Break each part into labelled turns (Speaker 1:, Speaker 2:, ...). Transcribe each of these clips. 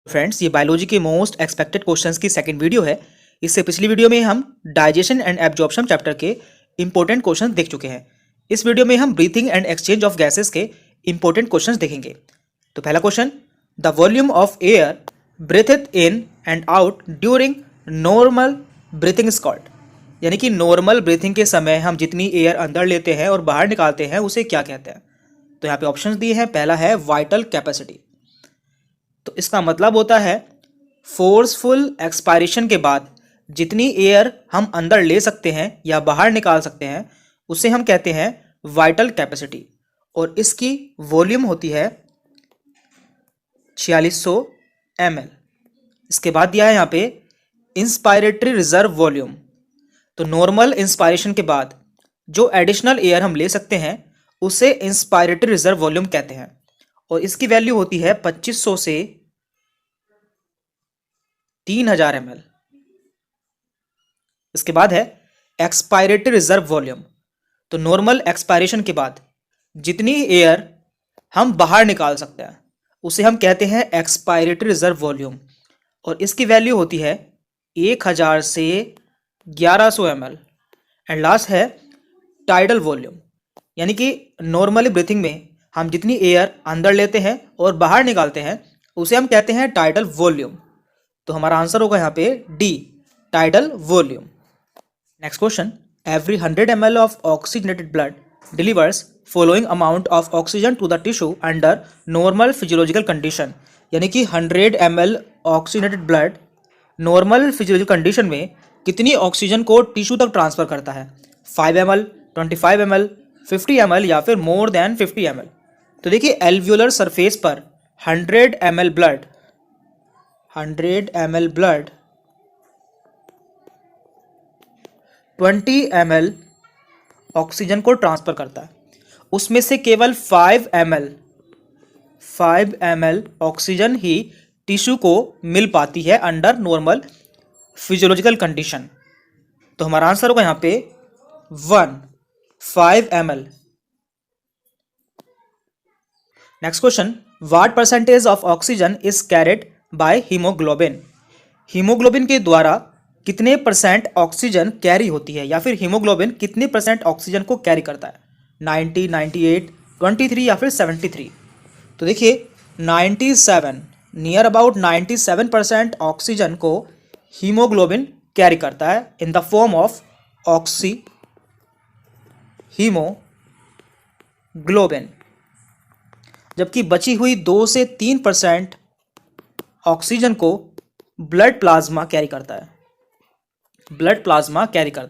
Speaker 1: Friends, ये biology के most expected questions की सेकंड वीडियो है। इससे पिछली वीडियो में हम डाइजेशन एंड एब्जॉर्प्शन चैप्टर के इंपॉर्टेंट क्वेश्चंस देख चुके हैं। इस वीडियो में हम breathing and exchange of gases के इंपॉर्टेंट क्वेश्चंस देखेंगे। तो पहला question, the volume of air ब्रीथेड in and out during normal breathing is called. यानी कि नॉर्मल ब्रीथिंग के समय हम जितनी एयर अंदर लेते हैं और बाहर निकालते हैं उसे क्या कहते हैं। तो यहाँ पे ऑप्शंस दिए हैं। पहला है वाइटल कैपेसिटी। तो इसका मतलब होता है फोर्सफुल एक्सपायरेशन के बाद जितनी एयर हम अंदर ले सकते हैं या बाहर निकाल सकते हैं उसे हम कहते हैं वाइटल कैपेसिटी, और इसकी वॉल्यूम होती है 4600 ml। इसके बाद दिया है यहाँ पे इंस्पायरेटरी रिजर्व वॉल्यूम। तो नॉर्मल इंस्पायरेशन के बाद जो एडिशनल एयर हम ले सकते हैं उसे इंस्पायरेटरी रिजर्व वॉल्यूम कहते हैं, और इसकी वैल्यू होती है 2500 से 3000 ml। इसके बाद है एक्सपायरेटरी रिजर्व वॉल्यूम। तो नॉर्मल एक्सपायरेशन के बाद जितनी एयर हम बाहर निकाल सकते हैं उसे हम कहते हैं एक्सपायरेटरी रिजर्व वॉल्यूम, और इसकी वैल्यू होती है 1000 से 1100 ml। एंड लास्ट है टाइडल वॉल्यूम। यानी कि नॉर्मली ब्रीथिंग में हम जितनी एयर अंदर लेते हैं और बाहर निकालते हैं उसे हम कहते हैं टाइडल वॉल्यूम। तो हमारा आंसर होगा यहाँ पे D, tidal volume. Next question, every 100 ml of oxygenated blood delivers following amount of oxygen to the tissue under normal physiological condition. यानी कि 100 ml oxygenated blood normal physiological condition में कितनी oxygen को टिश्यू तक transfer करता है, 5 ml, 25 ml, 50 ml या फिर मोर देन 50 ml। तो देखिए एल्वियोलर सरफेस पर 100 ml ब्लड 20 ml ऑक्सीजन को ट्रांसफर करता है। उसमें से केवल 5 ml ऑक्सीजन ही टिश्यू को मिल पाती है अंडर नॉर्मल फिजियोलॉजिकल कंडीशन। तो हमारा आंसर होगा यहाँ पे 5 ml। Next question, what percentage of oxygen is carried by haemoglobin. Haemoglobin के द्वारा कितने परसेंट ऑक्सीजन कैरी होती है, या फिर हीमोग्लोबिन कितने परसेंट ऑक्सीजन को कैरी करता है, 90, 98, 23 या फिर 73। तो देखिए 97, नियर अबाउट 97% ऑक्सीजन को हीमोग्लोबिन कैरी करता है in the form of oxy haemoglobin, जबकि बची हुई 2 से 3% ऑक्सीजन को ब्लड प्लाज्मा कैरी करता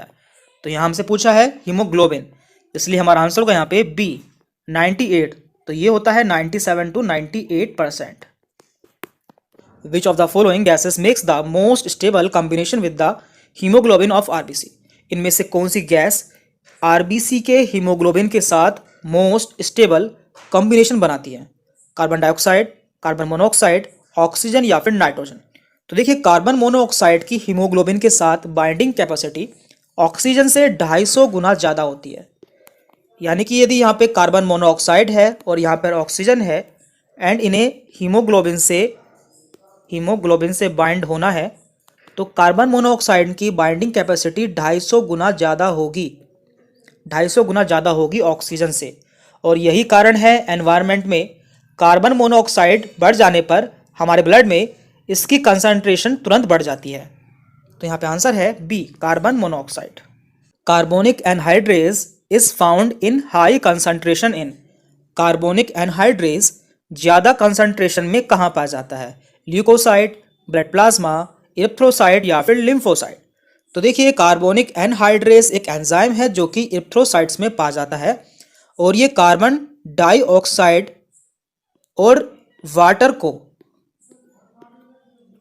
Speaker 1: है। तो यहाँ हमसे पूछा है हीमोग्लोबिन, इसलिए हमारा आंसर होगा यहाँ पे बी, 98। तो ये होता है 97 to 98%। Which of the following gases makes the most stable combination with the haemoglobin of RBC. इनमें से कौन सी गैस आरबीसी के हीमोग्लोबिन के साथ मोस्ट स्टेबल कॉम्बिनेशन बनाती है, carbon dioxide, carbon monoxide, oxygen या फिर नाइट्रोजन। तो देखिए कार्बन मोनोऑक्साइड की हीमोग्लोबिन के साथ बाइंडिंग कैपेसिटी ऑक्सीजन से 250 गुना ज़्यादा होती है। यानी कि यदि यहाँ पे कार्बन मोनोऑक्साइड है और यहाँ पर ऑक्सीजन है एंड इन्हें हीमोग्लोबिन से बाइंड होना है, तो कार्बन मोनोऑक्साइड की बाइंडिंग कैपेसिटी 250 गुना ज़्यादा होगी ऑक्सीजन से। और यही कारण है एनवायरनमेंट में कार्बन मोनोऑक्साइड बढ़ जाने पर हमारे ब्लड में इसकी कंसंट्रेशन तुरंत बढ़ जाती है। तो यहाँ पे आंसर है B, carbon monoxide. Carbonic anhydrase is found in high concentration in. Carbonic anhydrase ज़्यादा कंसंट्रेशन में कहाँ पाया जाता है, ल्यूकोसाइट, ब्लड प्लाज्मा, इरिथ्रोसाइट या फिर लिम्फोसाइट। तो देखिए कार्बोनिक एनहाइड्रेज एक एंजाइम है जो कि इरिथ्रोसाइट्स में पाया जाता है, और ये कार्बन डाइऑक्साइड और वाटर को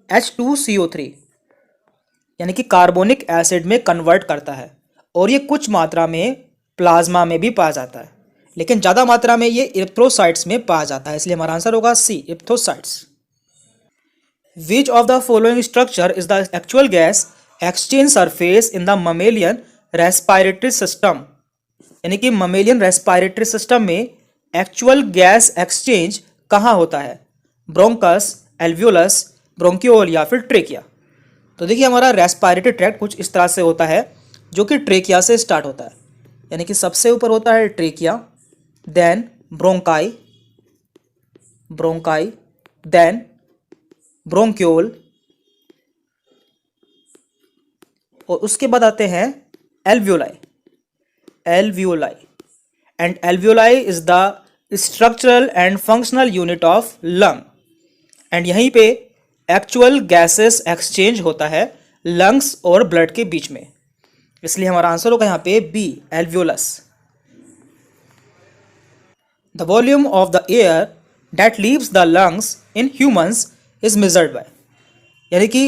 Speaker 1: H2CO3 यानी कि कार्बोनिक एसिड में कन्वर्ट करता है, और ये कुछ मात्रा में प्लाज्मा में भी पाया जाता है, लेकिन ज़्यादा मात्रा में ये इरिथ्रोसाइट्स में पाया जाता है, इसलिए हमारा आंसर होगा C, erythrocytes. Which of the following structure is the actual gas exchange surface in the mammalian respiratory system. यानी कि ममेलियन रेस्पिरेटरी सिस्टम में एक्चुअल गैस एक्सचेंज कहाँ होता है, ब्रोंकस, एल्वियोलस, ब्रोंकियोल या फिर ट्रेकिया। तो देखिए हमारा रेस्पिरेटरी ट्रैक्ट कुछ इस तरह से होता है जो कि ट्रेकिया से स्टार्ट होता है, यानी कि सबसे ऊपर होता है trachea, then bronchi, bronchi, then bronchiole, और उसके बाद आते हैं alveoli, alveoli, and alveoli is the structural and functional unit of lung, and यहीं पे एक्चुअल गैसेस एक्सचेंज होता है लंग्स और ब्लड के बीच में, इसलिए हमारा आंसर होगा यहाँ पे B, alveolus. The volume of the air that leaves the lungs in humans is measured by, यानी कि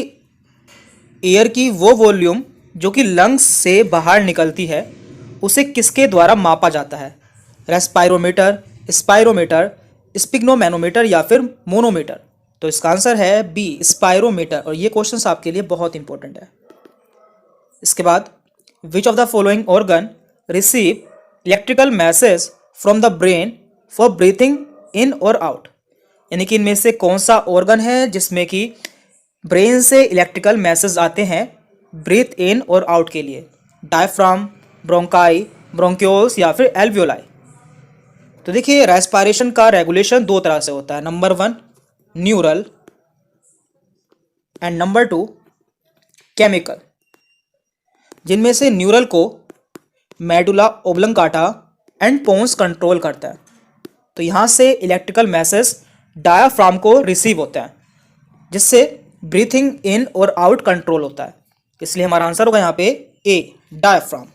Speaker 1: एयर की वो वॉल्यूम जो कि लंग्स से बाहर निकलती है उसे किसके द्वारा मापा जाता है? रेस्पायरोमीटर, स्पायरोमीटर, स्पिग्नोमैनोमीटर या फिर मोनोमीटर। तो इसका आंसर है बी, स्पायरोमीटर, और ये क्वेश्चंस आपके लिए बहुत इंपॉर्टेंट है। इसके बाद विच of the following organ receive electrical message from the brain for breathing इन और आउट, यानी कि इनमें से कौन सा ऑर्गन है जिसमें कि ब्रेन से इलेक्ट्रिकल मैसेज आते हैं ब्रीथ इन और आउट के लिए? डायफ्राम, ब्रोंकाई, ब्रोंक्योल्स या फिर एल्वियोलाई। तो देखिए रेस्पिरेशन का रेगुलेशन दो तरह से होता है, number 1 neural and number 2 chemical, जिनमें से न्यूरल को मेडुला ओब्लंगाटा एंड पोन्स कंट्रोल करता है। तो यहाँ से इलेक्ट्रिकल मैसेज डायाफ्राम को रिसीव होता है जिससे ब्रीथिंग इन और आउट कंट्रोल होता है, इसलिए हमारा आंसर होगा यहाँ पे A, diaphragm.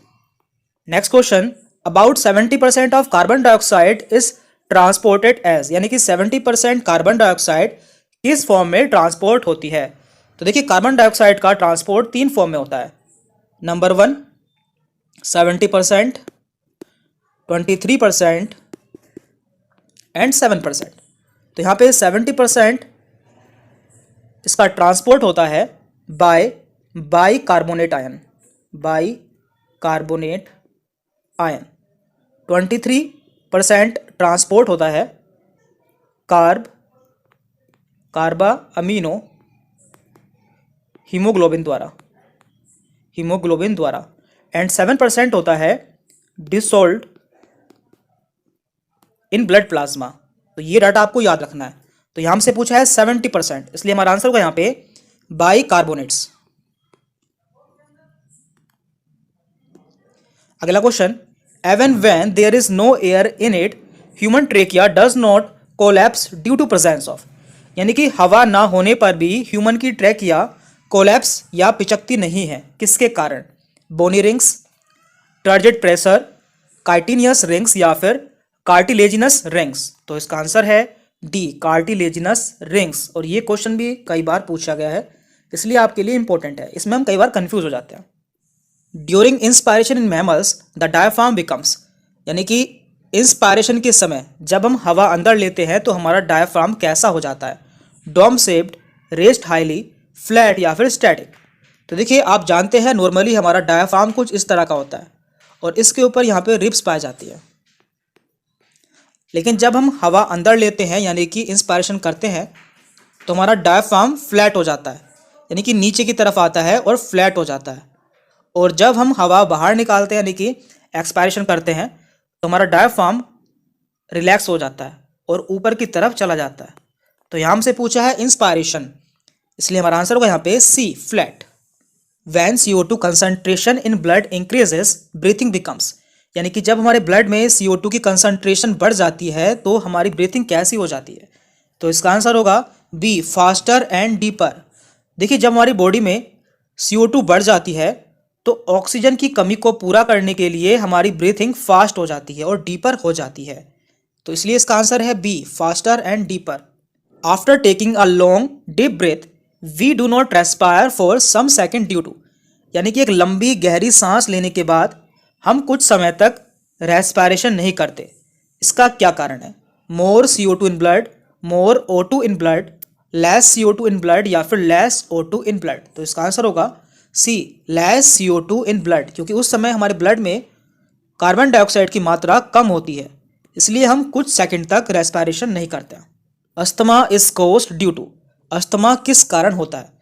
Speaker 1: Next question, about 70% of carbon dioxide is transported as, यानी कि 70% कार्बन डाइऑक्साइड किस फॉर्म में ट्रांसपोर्ट होती है? तो देखिए कार्बन डाइऑक्साइड का ट्रांसपोर्ट 3 फॉर्म में होता है, नंबर 1 70%, 23% एंड 7%। तो यहाँ पे 70% इसका ट्रांसपोर्ट होता है by carbonate ion, by carbonate ion. 23% transport होता है कार्बा अमीनो हीमोग्लोबिन द्वारा, एंड 7% होता है डिसोल्व्ड इन ब्लड प्लाज्मा। तो ये डाटा आपको याद रखना है। तो यहां से पूछा है 70%, इसलिए हमारा आंसर होगा यहाँ पे बाई कार्बोनेट्स। अगला question, even when there is no air in it, human trachea does not collapse due to presence of, यानी कि हवा ना होने पर भी ह्यूमन की ट्रैकिया कोलैप्स या पिचकती नहीं है, किसके कारण? बोनी रिंग्स, टर्जिड प्रेशर, कार्टिनियस रिंग्स या फिर कार्टिलेजिनस रिंग्स। तो इसका आंसर है डी, कार्टिलेजिनस रिंग्स, और ये क्वेश्चन भी कई बार पूछा गया है इसलिए आपके लिए इंपॉर्टेंट है, इसमें हम कई बार कंफ्यूज हो जाते हैं। During inspiration in mammals the diaphragm becomes, यानी कि इंस्पायरेशन के समय जब हम हवा अंदर लेते हैं तो हमारा डायफ्राम कैसा हो जाता है? Dome shaped, raised highly, flat या फिर स्टैटिक। तो देखिए आप जानते हैं नॉर्मली हमारा डायफ्राम कुछ इस तरह का होता है और इसके ऊपर यहाँ पे रिब्स पाई जाती है, लेकिन जब हम हवा अंदर लेते हैं यानी कि इंस्पायरेशन करते हैं तो हमारा डायफ्राम फ्लैट हो जाता है, यानी कि नीचे की तरफ आता है और फ्लैट हो जाता है, और जब हम हवा बाहर निकालते हैं यानी कि एक्सपायरेशन करते हैं तो हमारा डायफ्राम रिलैक्स हो जाता है और ऊपर की तरफ चला जाता है। तो यहाँ से पूछा है इंस्पायरेशन, इसलिए हमारा आंसर होगा यहाँ पे C, flat. When CO2 concentration in blood increases breathing becomes, यानी कि जब हमारे ब्लड में CO2 की कंसंट्रेशन बढ़ जाती है तो हमारी ब्रीथिंग कैसी हो जाती है? तो इसका आंसर होगा बी, फास्टर एंड डीपर। देखिए जब हमारी बॉडी में CO2 बढ़ जाती है तो ऑक्सीजन की कमी को पूरा करने के लिए हमारी ब्रीथिंग फास्ट हो जाती है और डीपर हो जाती है, तो इसलिए इसका आंसर है B, faster and deeper. After taking a long deep breath we do not respire for some second due to, यानी कि एक लंबी गहरी सांस लेने के बाद हम कुछ समय तक रेस्पायरेशन नहीं करते, इसका क्या कारण है? मोर CO2 in blood, more O2 in blood, less CO2 in blood या फिर लेस O2 इन ब्लड। तो इसका आंसर होगा सी, लेस CO2 इन ब्लड, क्योंकि उस समय हमारे ब्लड में कार्बन डाइऑक्साइड की मात्रा कम होती है, इसलिए हम कुछ सेकंड तक रेस्पिरेशन नहीं करते। Asthma is caused due to, asthma किस कारण होता है?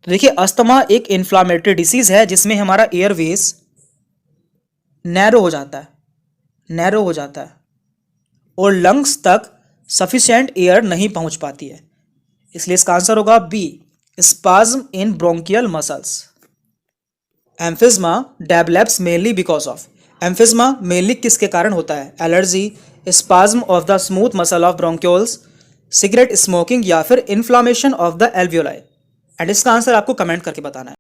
Speaker 1: तो देखिए, अस्थमा एक इन्फ्लामेटरी डिसीज है जिसमें हमारा एयरवेज नैरो हो जाता है और लंग्स तक सफिशिएंट एयर नहीं पहुंच पाती है। इसलिए इसका आंसर होगा B, spasm in bronchial muscles. Emphysema develops mainly because of. Emphysema mainly किसके कारण होता है? Allergy, spasm of the smooth muscle of bronchioles, cigarette smoking या फिर inflammation of the alveoli. And इसका आंसर आपको कमेंट करके बताना है।